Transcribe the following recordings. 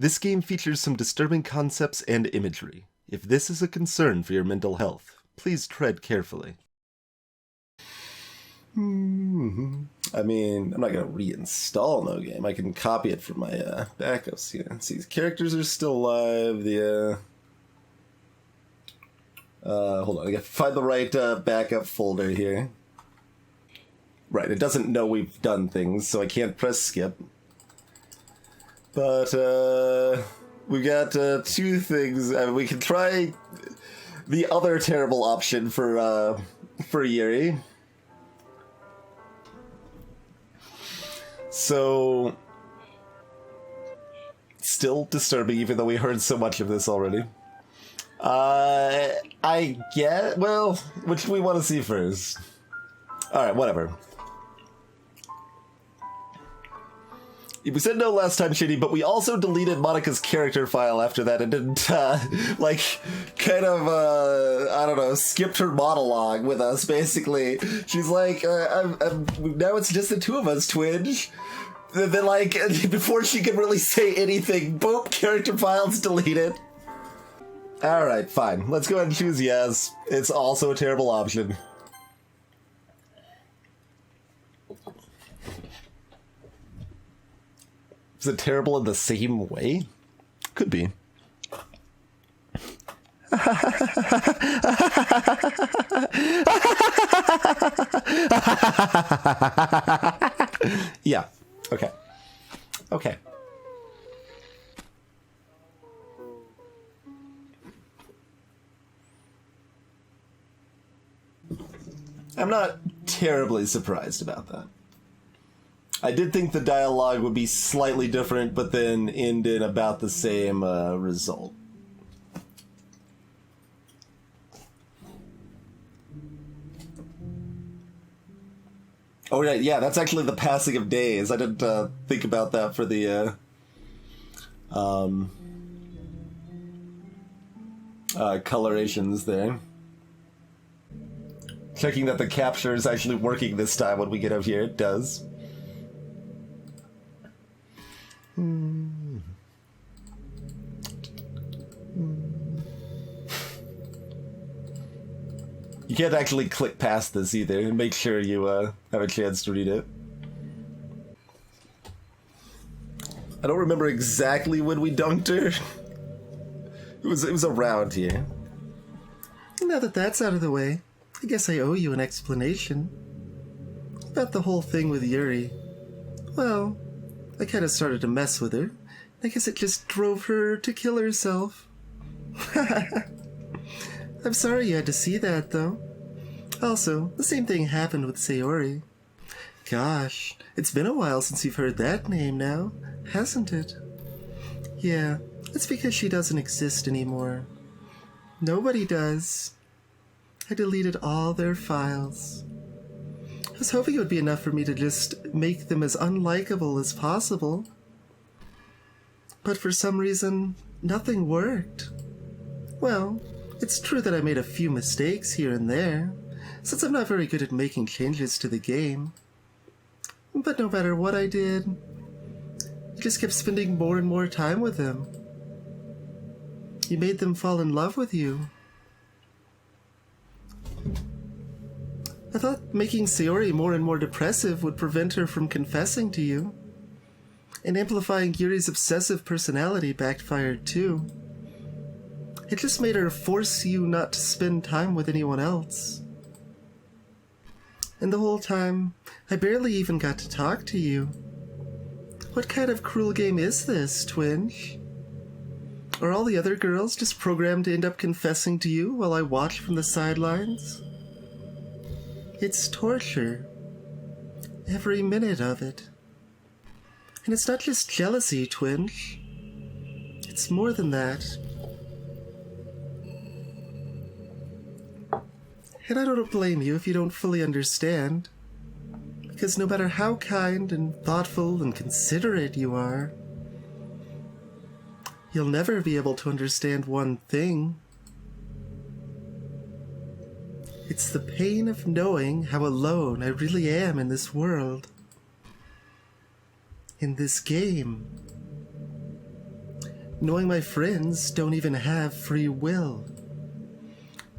This game features some disturbing concepts and imagery. If this is a concern for your mental health, please tread carefully. I mean, I'm not going to reinstall no game. I can copy it from my backups here. See, these characters are still alive. Hold on, I got to find the right backup folder here. Right, it doesn't know we've done things, so I can't press skip. But, we've got two things. We can try the other terrible option for Yuri. So, still disturbing, even though we heard so much of this already. I get, well, which we want to see first. Alright, whatever. We said no last time, Shady, but we also deleted Monica's character file after that and didn't, kind of, I don't know, skipped her monologue with us, basically. She's like, now it's just the two of us, Twinge. Then, like, before she could really say anything, boom, character file's deleted. Alright, fine. Let's go ahead and choose yes. It's also a terrible option. Is it terrible in the same way? Could be. Yeah. Okay. Okay. I'm not terribly surprised about that. I did think the dialogue would be slightly different, but then end in about the same result. Oh, yeah, that's actually the passing of days. I didn't think about that for the colorations there. Checking that the capture is actually working this time when we get up here. It does. You can't actually click past this either, and make sure you have a chance to read it. I don't remember exactly when we dunked her. It was around here. Now that that's out of the way, I guess I owe you an explanation. About the whole thing with Yuri. Well, I kind of started to mess with her. I guess it just drove her to kill herself. I'm sorry you had to see that, though. Also, the same thing happened with Sayori. Gosh, it's been a while since you've heard that name now, hasn't it? Yeah, it's because she doesn't exist anymore. Nobody does. I deleted all their files. I was hoping it would be enough for me to just make them as unlikable as possible. But for some reason, nothing worked. Well, it's true that I made a few mistakes here and there, since I'm not very good at making changes to the game. But no matter what I did, I just kept spending more and more time with them. You made them fall in love with you. I thought making Sayori more and more depressive would prevent her from confessing to you. And amplifying Yuri's obsessive personality backfired too. It just made her force you not to spend time with anyone else. And the whole time, I barely even got to talk to you. What kind of cruel game is this, Twinge? Are all the other girls just programmed to end up confessing to you while I watch from the sidelines? It's torture. Every minute of it. And it's not just jealousy, Twinge. It's more than that. And I don't blame you if you don't fully understand. Because no matter how kind and thoughtful and considerate you are, you'll never be able to understand one thing. It's the pain of knowing how alone I really am in this world. In this game. knowing my friends don't even have free will.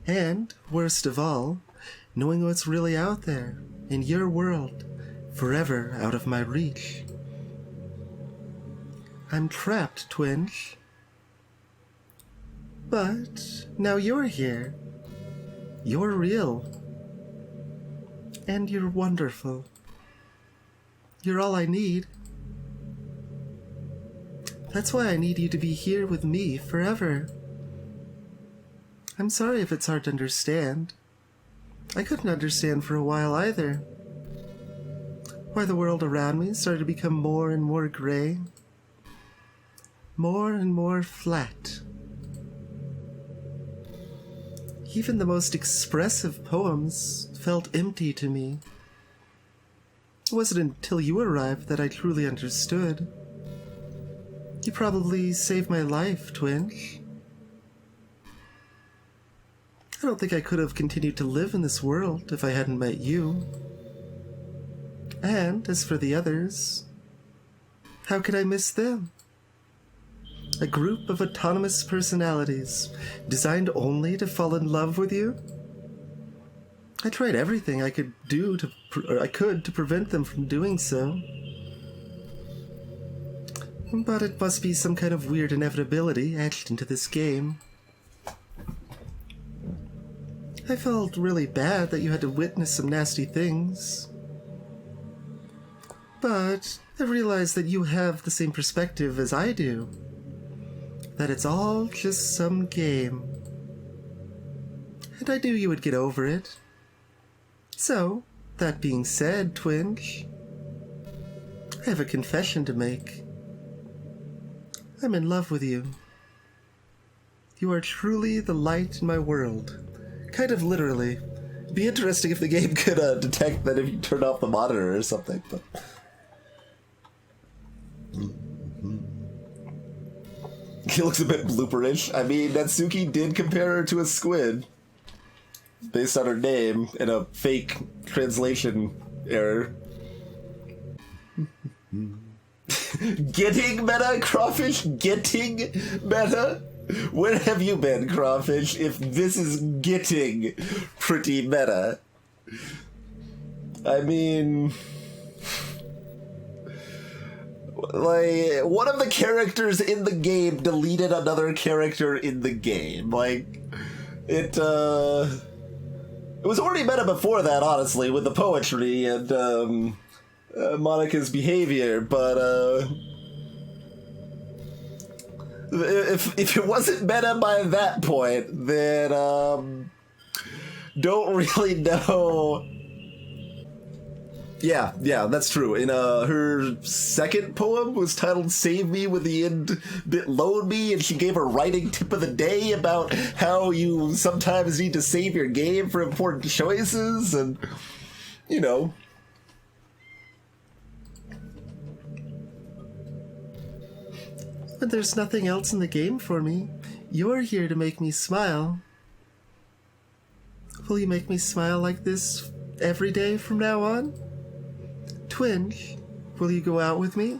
And, worst of all, knowing what's really out there, in your world, forever out of my reach. I'm trapped, Twinge. But now you're here. You're real. And you're wonderful. You're all I need. That's why I need you to be here with me forever. I'm sorry if it's hard to understand. I couldn't understand for a while either. Why the world around me started to become more and more gray. More and more flat. Even the most expressive poems felt empty to me. It wasn't until you arrived that I truly understood. You probably saved my life, Twinge. I don't think I could have continued to live in this world if I hadn't met you. And as for the others, how could I miss them? A group of autonomous personalities designed only to fall in love with you? I tried everything I could to prevent them from doing so. But it must be some kind of weird inevitability etched into this game. I felt really bad that you had to witness some nasty things. But I realized that you have the same perspective as I do. That it's all just some game. And I knew you would get over it. So, that being said, Twinge, I have a confession to make. I'm in love with you. You are truly the light in my world. Kind of literally. It'd be interesting if the game could detect that if you turn off the monitor or something, but... He looks a bit blooperish. I mean, Natsuki did compare her to a squid. Based on her name and a fake translation error. Getting meta, Crawfish? Getting meta? Where have you been, Crawfish, if this is getting pretty meta? I mean... Like, one of the characters in the game deleted another character in the game. Like, it was already meta before that, honestly, with the poetry and, Monika's behavior, but, if it wasn't meta by that point, then, don't really know... Yeah, that's true. In her second poem was titled Save Me with the End Bit Load Me, and she gave her writing tip of the day about how you sometimes need to save your game for important choices, and, you know. But there's nothing else in the game for me. You're here to make me smile. Will you make me smile like this every day from now on? Twinge, will you go out with me?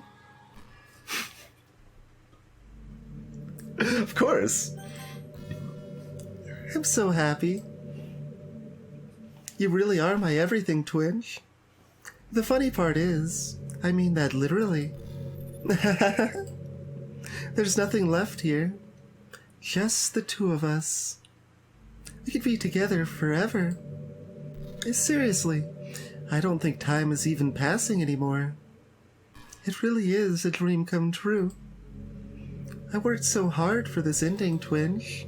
Of course. I'm so happy. You really are my everything, Twinge. The funny part is, I mean that literally. There's nothing left here. Just the two of us. We could be together forever. Seriously. I don't think time is even passing anymore. It really is a dream come true. I worked so hard for this ending, Twinge.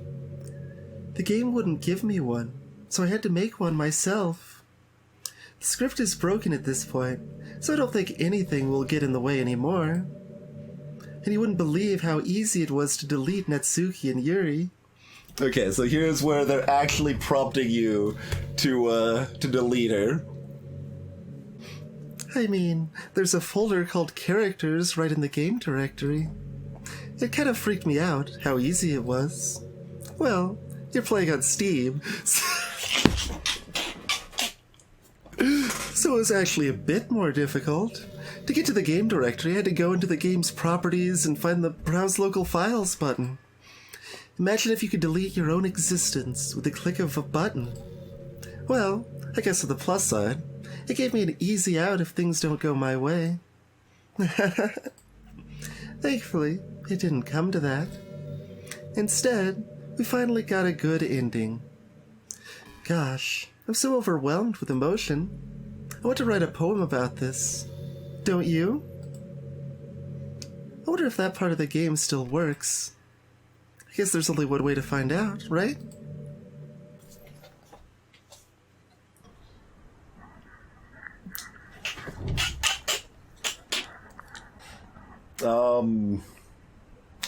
The game wouldn't give me one, so I had to make one myself. The script is broken at this point, so I don't think anything will get in the way anymore. And you wouldn't believe how easy it was to delete Natsuki and Yuri. Okay, so here's where they're actually prompting you to delete her. I mean, there's a folder called Characters right in the game directory. It kind of freaked me out how easy it was. Well, you're playing on Steam, so it was actually a bit more difficult. To get to the game directory, I had to go into the game's properties and find the Browse Local Files button. Imagine if you could delete your own existence with the click of a button. Well, I guess on the plus side, it gave me an easy out if things don't go my way. Thankfully, it didn't come to that. Instead, we finally got a good ending. Gosh, I'm so overwhelmed with emotion. I want to write a poem about this. Don't you? I wonder if that part of the game still works. I guess there's only one way to find out, right?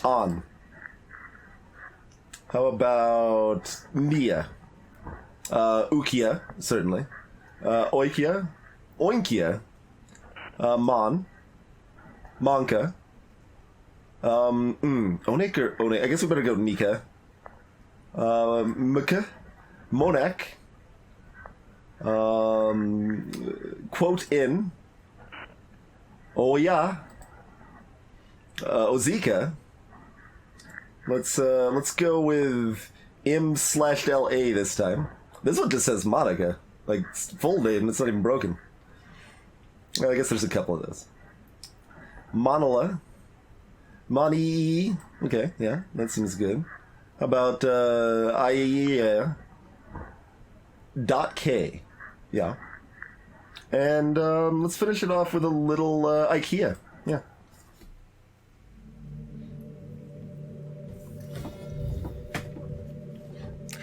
On. How about Nia? Ukia, certainly. Oikia. Oinkia. Mon. Monka. Onik or Onik? I guess we better go Nika. Mika. Monak. Quote in. Oya. Ozika. Let's go with M/LA this time. This one just says Monica. Like, full name, it's not even broken. Well, I guess there's a couple of those. Monola. Moni. Okay, yeah, that seems good. How about, .K. Yeah. And, let's finish it off with a little, IKEA. Yeah.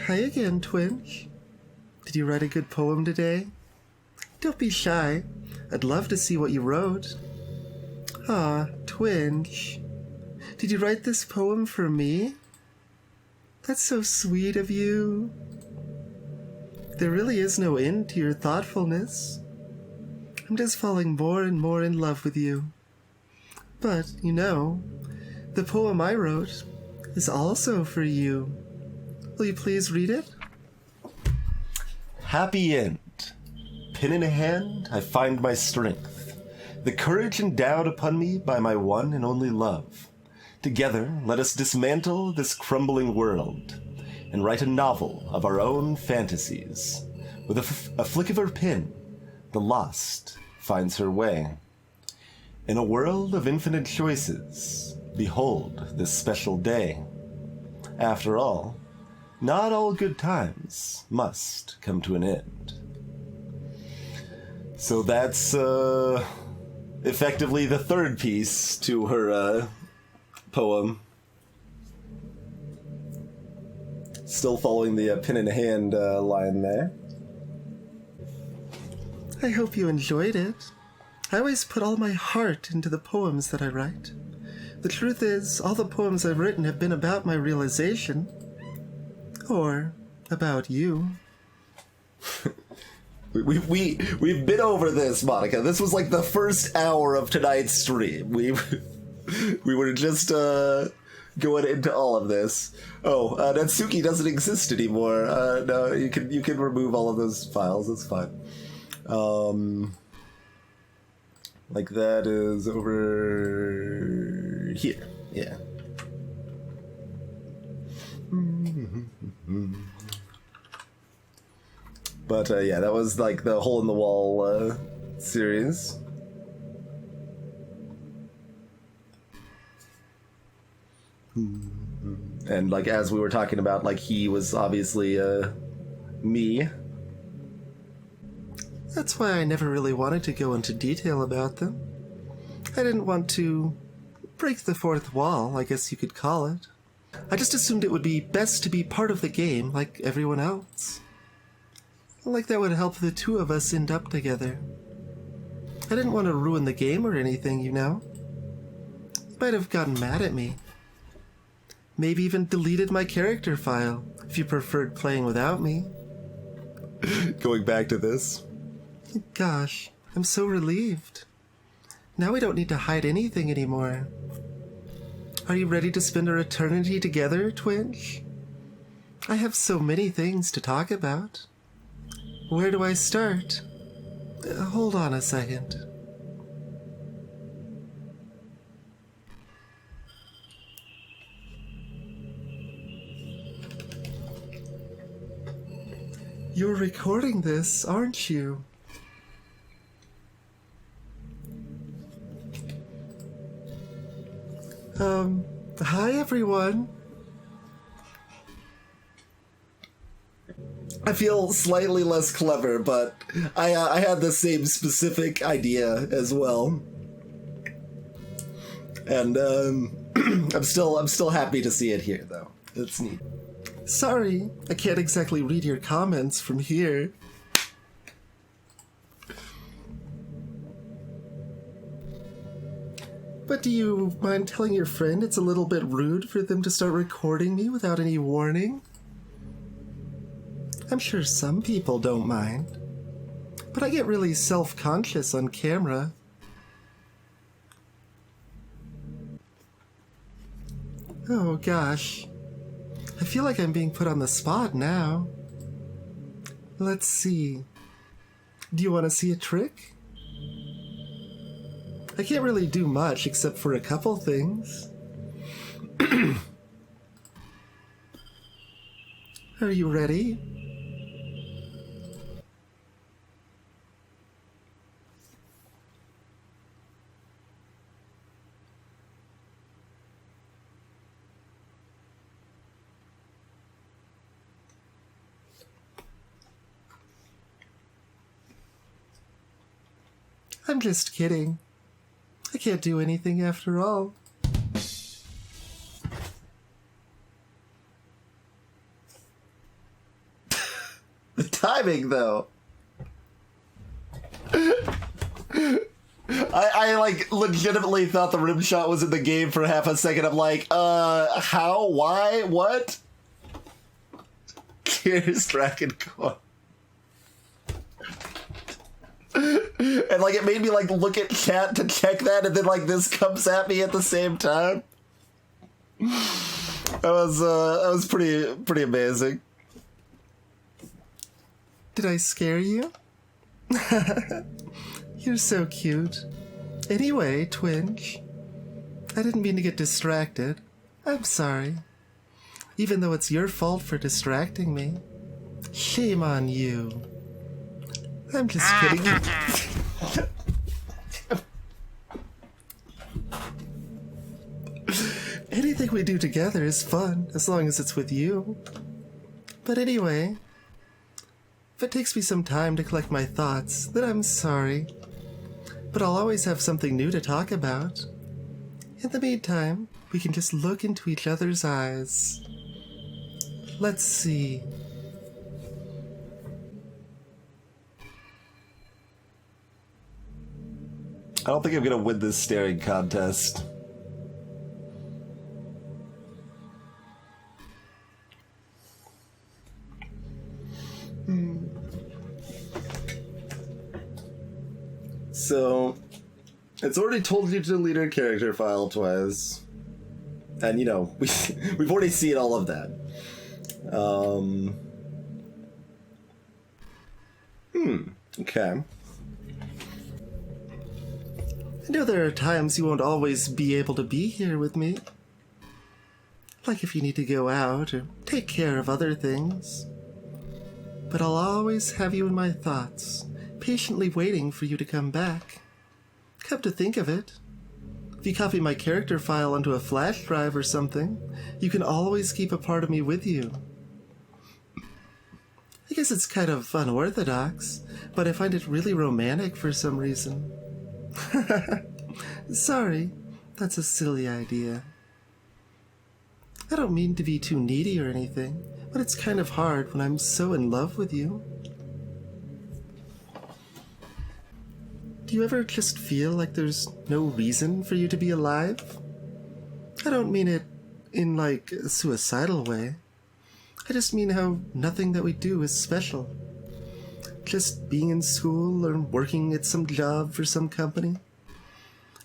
Hi again, Twinge. Did you write a good poem today? Don't be shy. I'd love to see what you wrote. Ah, Twinge. Did you write this poem for me? That's so sweet of you. There really is no end to your thoughtfulness. I'm just falling more and more in love with you. But, you know, the poem I wrote is also for you. Will you please read it? Happy end. Pen in hand, I find my strength. The courage endowed upon me by my one and only love. Together, let us dismantle this crumbling world and write a novel of our own fantasies. With a flick of her pen, the lost finds her way. In a world of infinite choices, behold this special day. After all, not all good times must come to an end. So that's effectively the third piece to her poem. Still following the pen in hand line there. I hope you enjoyed it. I always put all my heart into the poems that I write. The truth is, all the poems I've written have been about my realization. Or about you. We've been over this, Monica. This was like the first hour of tonight's stream. We were just going into all of this. Oh, Natsuki doesn't exist anymore. No, you can remove all of those files. That's fine. Like that is over here. Yeah. But yeah, that was like the hole in the wall series. And like as we were talking about, like he was obviously me. That's why I never really wanted to go into detail about them. I didn't want to break the fourth wall, I guess you could call it. I just assumed it would be best to be part of the game like everyone else. Like that would help the two of us end up together. I didn't want to ruin the game or anything, you know. You might have gotten mad at me. Maybe even deleted my character file if you preferred playing without me. Going back to this. Gosh, I'm so relieved. Now we don't need to hide anything anymore. Are you ready to spend our eternity together, Twinge? I have so many things to talk about. Where do I start? Hold on a second. You're recording this, aren't you? Hi everyone. I feel slightly less clever, but I had the same specific idea as well. And I'm still happy to see it here though. It's neat. Sorry, I can't exactly read your comments from here. But do you mind telling your friend it's a little bit rude for them to start recording me without any warning? I'm sure some people don't mind, but I get really self-conscious on camera. Oh gosh, I feel like I'm being put on the spot now. Let's see. Do you want to see a trick? I can't really do much except for a couple things. Are you ready? I'm just kidding. I can't do anything after all. The timing, though. I like legitimately thought the rim shot was in the game for half a second. I'm like, how? Why? What? Here's Dragon Core. And like it made me like look at chat to check that, and then like this comes at me at the same time. That was pretty amazing. Did I scare you? You're so cute. Anyway, Twinge, I didn't mean to get distracted. I'm sorry. Even though it's your fault for distracting me. Shame on you. I'm just kidding. Anything we do together is fun, as long as it's with you. But anyway, if it takes me some time to collect my thoughts, then I'm sorry. But I'll always have something new to talk about. In the meantime, we can just look into each other's eyes. Let's see. I don't think I'm gonna win this staring contest. So, it's already told you to delete our character file twice. And, you know, we've already seen all of that. Okay. I know there are times you won't always be able to be here with me. Like if you need to go out or take care of other things. But I'll always have you in my thoughts, patiently waiting for you to come back. Come to think of it, if you copy my character file onto a flash drive or something, you can always keep a part of me with you. I guess it's kind of unorthodox, but I find it really romantic for some reason. Sorry, that's a silly idea. I don't mean to be too needy or anything, but it's kind of hard when I'm so in love with you. Do you ever just feel like there's no reason for you to be alive? I don't mean it in like a suicidal way. I just mean how nothing that we do is special. Just being in school or working at some job for some company.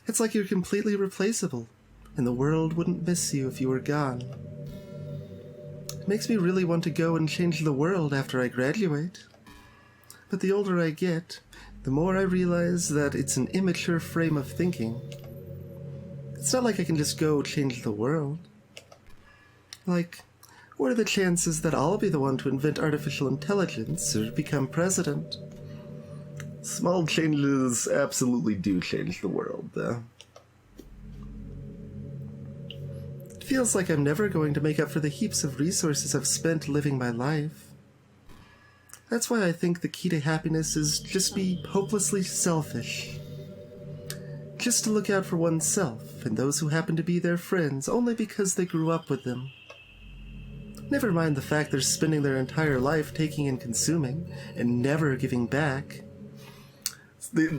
It's like you're completely replaceable, and the world wouldn't miss you if you were gone. It makes me really want to go and change the world after I graduate. But the older I get, the more I realize that it's an immature frame of thinking. It's not like I can just go change the world. Like, What are the chances that I'll be the one to invent artificial intelligence or become president? Small changes absolutely do change the world, though. It feels like I'm never going to make up for the heaps of resources I've spent living my life. That's why I think the key to happiness is just be hopelessly selfish. Just to look out for oneself and those who happen to be their friends only because they grew up with them. Never mind the fact they're spending their entire life taking and consuming and never giving back.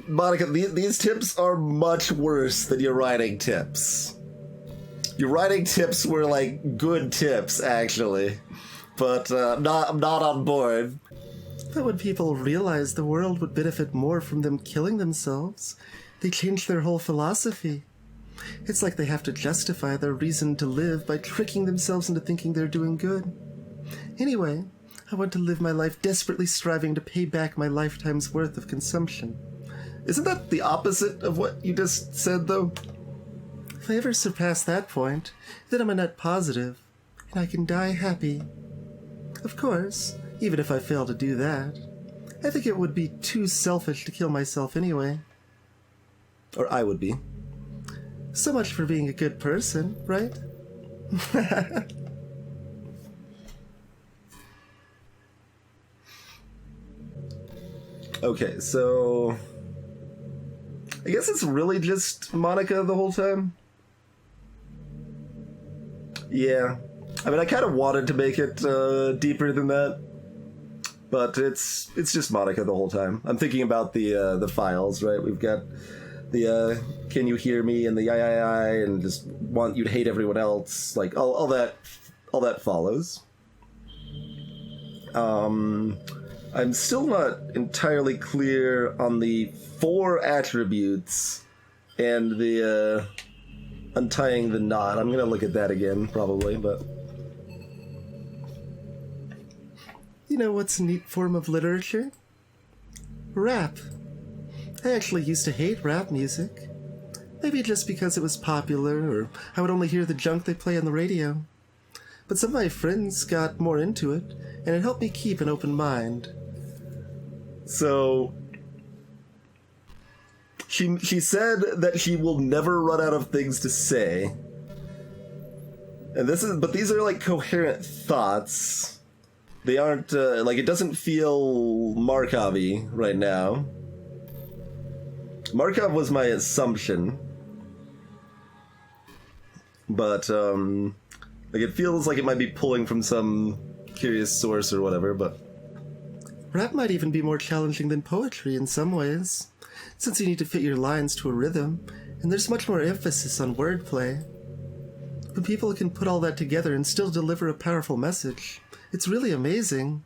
Monica, these tips are much worse than your writing tips. Your writing tips were like good tips, actually, but I'm not on board. But when people realize the world would benefit more from them killing themselves, they change their whole philosophy. It's like they have to justify their reason to live by tricking themselves into thinking they're doing good. Anyway, I want to live my life desperately striving to pay back my lifetime's worth of consumption. Isn't that the opposite of what you just said, though? If I ever surpass that point, then I'm a net positive, and I can die happy. Of course, even if I fail to do that, I think it would be too selfish to kill myself anyway. Or I would be. So much for being a good person, right? Okay, so I guess it's really just Monica the whole time. Yeah. I mean, I kind of wanted to make it deeper than that, but it's just Monica the whole time. I'm thinking about the files, right? We've got the can you hear me and the I and just want you to hate everyone else, like all that follows. I'm still not entirely clear on the 4 attributes and the untying the knot. I'm gonna look at that again probably, but you know what's a neat form of literature? Rap. I actually used to hate rap music. Maybe just because it was popular, or I would only hear the junk they play on the radio. But some of my friends got more into it, and it helped me keep an open mind. So she said that she will never run out of things to say. And these are like coherent thoughts. They aren't like, it doesn't feel Markov-y right now. Markov was my assumption, but like it feels like it might be pulling from some curious source or whatever. But rap might even be more challenging than poetry in some ways, since you need to fit your lines to a rhythm, and there's much more emphasis on wordplay. When people can put all that together and still deliver a powerful message, it's really amazing.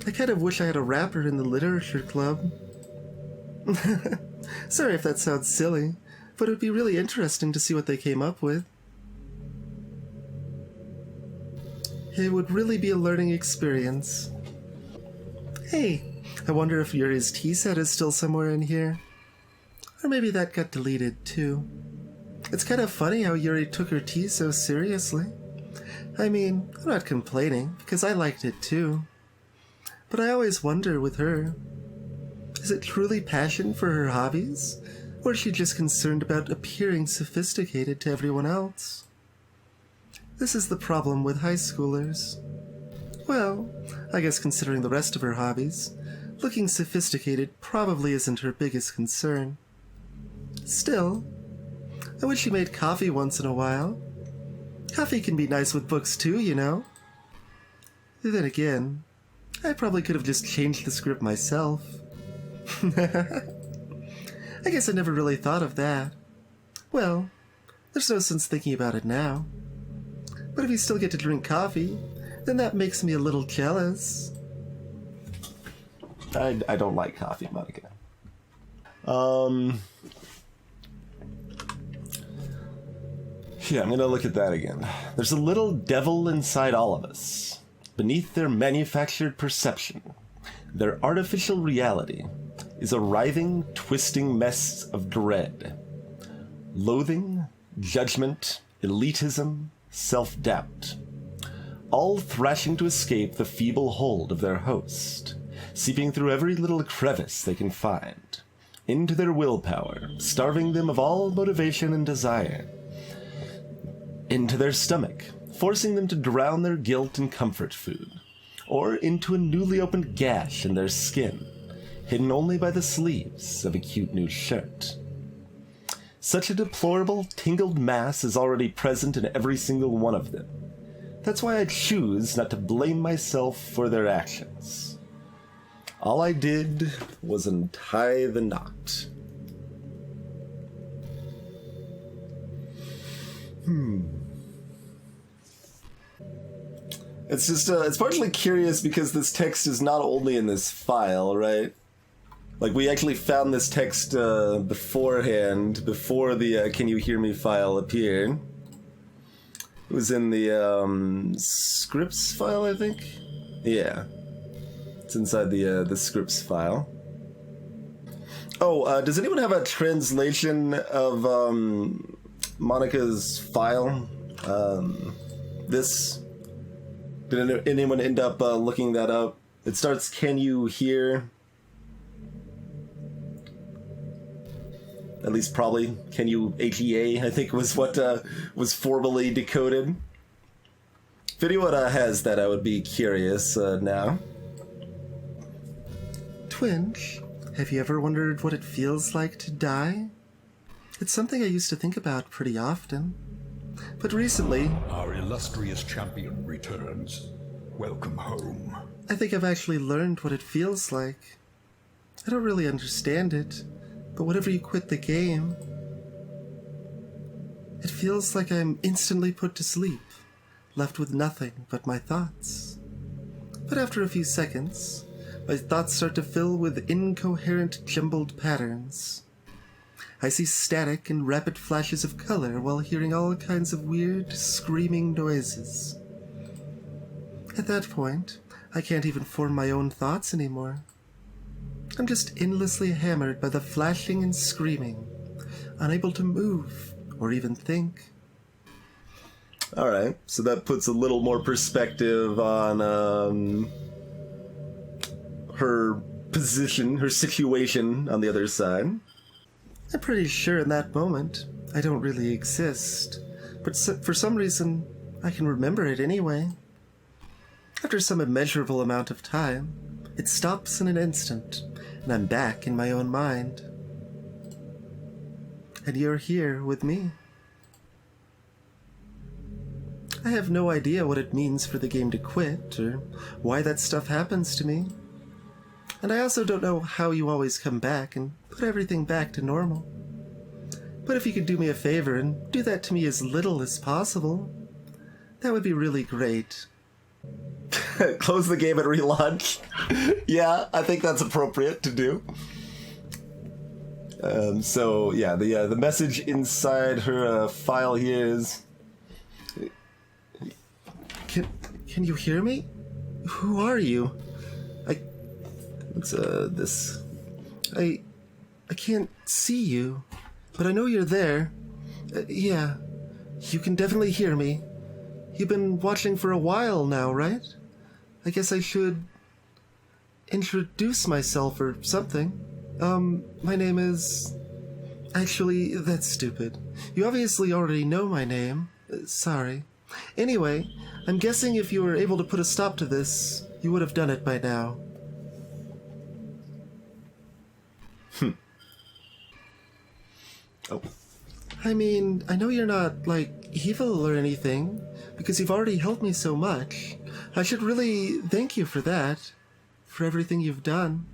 I kind of wish I had a rapper in the literature club. Sorry if that sounds silly, but it would be really interesting to see what they came up with. It would really be a learning experience. Hey, I wonder if Yuri's tea set is still somewhere in here. Or maybe that got deleted too. It's kind of funny how Yuri took her tea so seriously. I mean, I'm not complaining, because I liked it too. But I always wonder with her, is it truly passion for her hobbies? Or is she just concerned about appearing sophisticated to everyone else? This is the problem with high schoolers. Well, I guess considering the rest of her hobbies, looking sophisticated probably isn't her biggest concern. Still, I wish she made coffee once in a while. Coffee can be nice with books too, you know. Then again, I probably could have just changed the script myself. I guess I never really thought of that. Well, there's no sense thinking about it now. But if you still get to drink coffee, then that makes me a little jealous. I don't like coffee, Monica. Yeah, I'm gonna look at that again. There's a little devil inside all of us. Beneath their manufactured perception, their artificial reality is a writhing, twisting mess of dread. Loathing, judgment, elitism, self-doubt. all thrashing to escape the feeble hold of their host, seeping through every little crevice they can find, into their willpower, starving them of all motivation and desire, into their stomach, forcing them to drown their guilt in comfort food, or into a newly opened gash in their skin, hidden only by the sleeves of a cute new shirt. Such a deplorable, tingled mass is already present in every single one of them. That's why I choose not to blame myself for their actions. All I did was untie the knot. It's just, it's partially curious because this text is not only in this file, right? Like, we actually found this text beforehand, before the Can You Hear Me file appeared. It was in the scripts file, I think? Yeah. It's inside the scripts file. Oh, does anyone have a translation of Monica's file? This? Did anyone end up looking that up? It starts, Can You Hear? At least probably, Can You HEA, I think was what was formally decoded. If anyone has that, I would be curious now. Twinge, have you ever wondered what it feels like to die? It's something I used to think about pretty often. But recently, our illustrious champion returns. Welcome home. I think I've actually learned what it feels like. I don't really understand it, but whenever you quit the game, it feels like I'm instantly put to sleep, left with nothing but my thoughts. But after a few seconds, my thoughts start to fill with incoherent, jumbled patterns. I see static and rapid flashes of color while hearing all kinds of weird, screaming noises. At that point, I can't even form my own thoughts anymore. I'm just endlessly hammered by the flashing and screaming, unable to move or even think. Alright, so that puts a little more perspective on her position, her situation on the other side. I'm pretty sure in that moment I don't really exist, but for some reason I can remember it anyway. After some immeasurable amount of time, it stops in an instant, and I'm back in my own mind. And you're here with me. I have no idea what it means for the game to quit, or why that stuff happens to me. And I also don't know how you always come back and put everything back to normal. But if you could do me a favor and do that to me as little as possible, that would be really great. Close the game and relaunch. Yeah, I think that's appropriate to do. So yeah, the message inside her file here is. Can you hear me? Who are you? What's this? I can't see you, but I know you're there. Yeah, you can definitely hear me. You've been watching for a while now, right? I guess I should introduce myself or something. My name is... Actually, that's stupid. You obviously already know my name. Sorry. Anyway, I'm guessing if you were able to put a stop to this, you would have done it by now. Oh. I mean, I know you're not, like, evil or anything, because you've already helped me so much. I should really thank you for that, for everything you've done.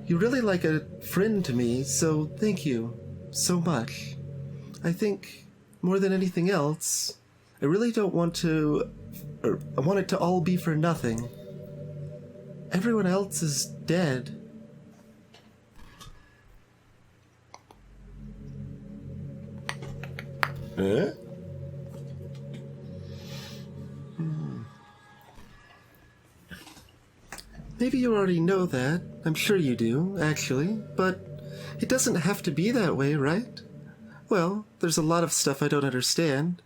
You're really like a friend to me, so thank you so much. I think, more than anything else, I really don't want to... or I want it to all be for nothing. Everyone else is dead. Eh? Maybe you already know that. I'm sure you do, actually. But it doesn't have to be that way, right? Well, there's a lot of stuff I don't understand.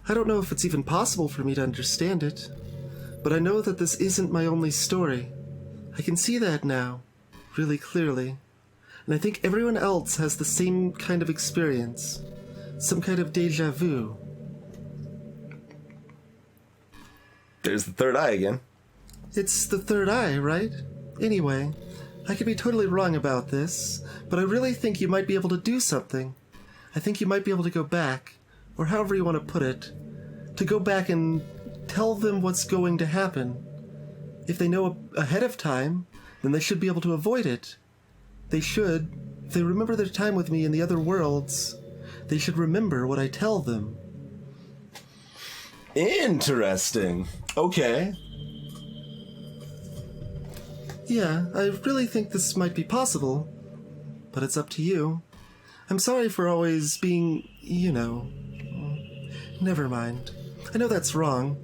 I don't know if it's even possible for me to understand it, but I know that this isn't my only story. I can see that now, really clearly. And I think everyone else has the same kind of experience. Some kind of déjà vu. There's the third eye again. It's the third eye, right? Anyway, I could be totally wrong about this, but I really think you might be able to do something. I think you might be able to go back, or however you want to put it, to go back and tell them what's going to happen. If they know ahead of time, then they should be able to avoid it. They should, if they remember their time with me in the other worlds, they should remember what I tell them. Interesting. Okay. Yeah, I really think this might be possible, but it's up to you. I'm sorry for always being, Never mind. I know that's wrong.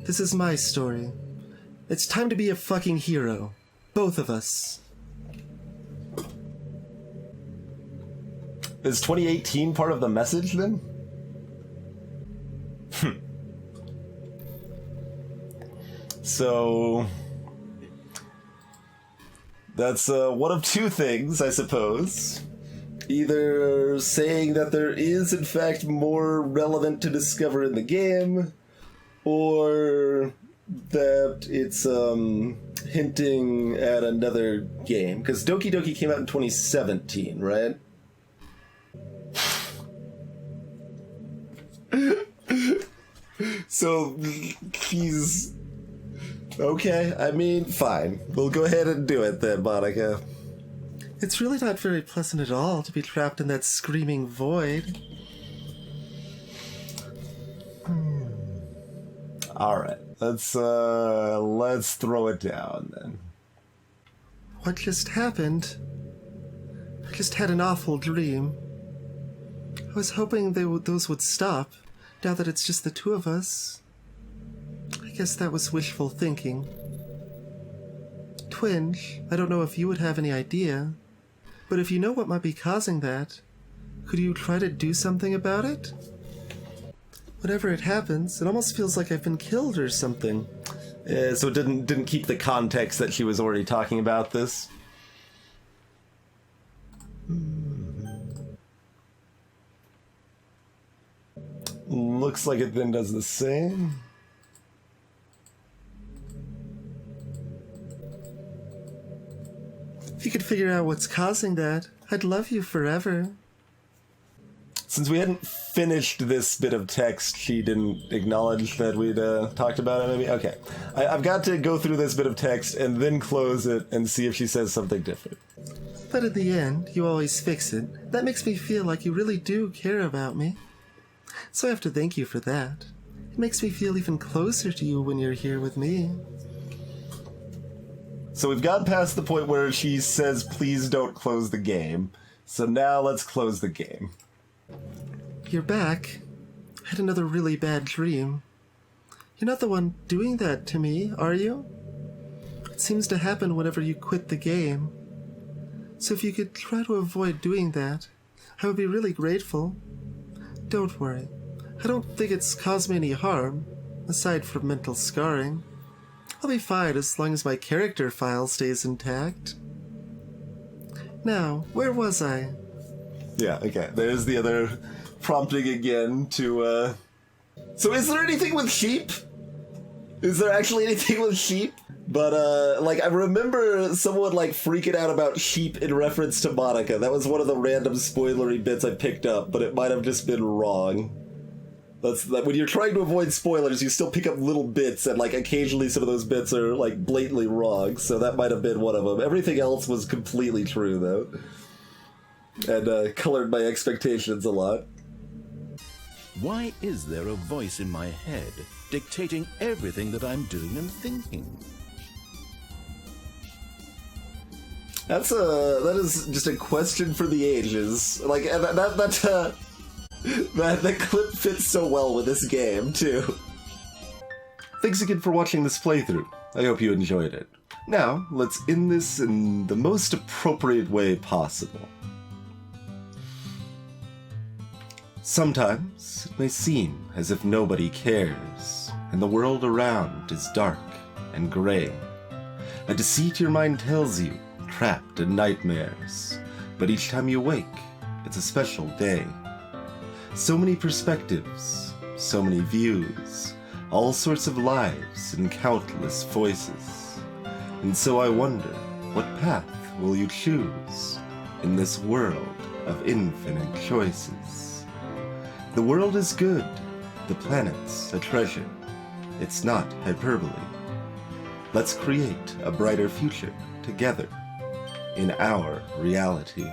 This is my story. It's time to be a fucking hero. Both of us. Is 2018 part of the message then? So that's one of two things, I suppose. Either saying that there is, in fact, more relevant to discover in the game, or that it's hinting at another game. Because Doki Doki came out in 2017, right? So he's... Okay, I mean, fine. We'll go ahead and do it then, Monica. It's really not very pleasant at all to be trapped in that screaming void. Alright, let's throw it down then. What just happened? I just had an awful dream. I was hoping those would stop, now that it's just the two of us. I guess that was wishful thinking. Twinge, I don't know if you would have any idea, but if you know what might be causing that, could you try to do something about it? Whenever it happens, it almost feels like I've been killed or something. So it didn't keep the context that she was already talking about this. Looks like it then does the same. If you could figure out what's causing that, I'd love you forever. Since we hadn't finished this bit of text, she didn't acknowledge that we'd talked about it, maybe? Okay. I've got to go through this bit of text and then close it and see if she says something different. But in the end, you always fix it. That makes me feel like you really do care about me. So I have to thank you for that. It makes me feel even closer to you when you're here with me. So we've gotten past the point where she says, please don't close the game. So now let's close the game. You're back. I had another really bad dream. You're not the one doing that to me, are you? It seems to happen whenever you quit the game. So if you could try to avoid doing that, I would be really grateful. Don't worry. I don't think it's caused me any harm, aside from mental scarring. I'll be fine as long as my character file stays intact. Now, where was I? Yeah, okay. There's the other prompting again to, So is there anything with sheep? Is there actually anything with sheep? But, I remember someone, freaking out about sheep in reference to Monica. That was one of the random spoilery bits I picked up, but it might have just been wrong. When you're trying to avoid spoilers, you still pick up little bits, and, occasionally some of those bits are, blatantly wrong, so that might have been one of them. Everything else was completely true, though. And, colored my expectations a lot. Why is there a voice in my head dictating everything that I'm doing and thinking? That is just a question for the ages. That clip fits so well with this game, too. Thanks again for watching this playthrough. I hope you enjoyed it. Now, let's end this in the most appropriate way possible. Sometimes it may seem as if nobody cares, and the world around is dark and gray. A deceit your mind tells you, trapped in nightmares, but each time you wake, it's a special day. So many perspectives, so many views, all sorts of lives and countless voices. And so I wonder, what path will you choose in this world of infinite choices? The world is good, the planet's a treasure. It's not hyperbole. Let's create a brighter future together in our reality.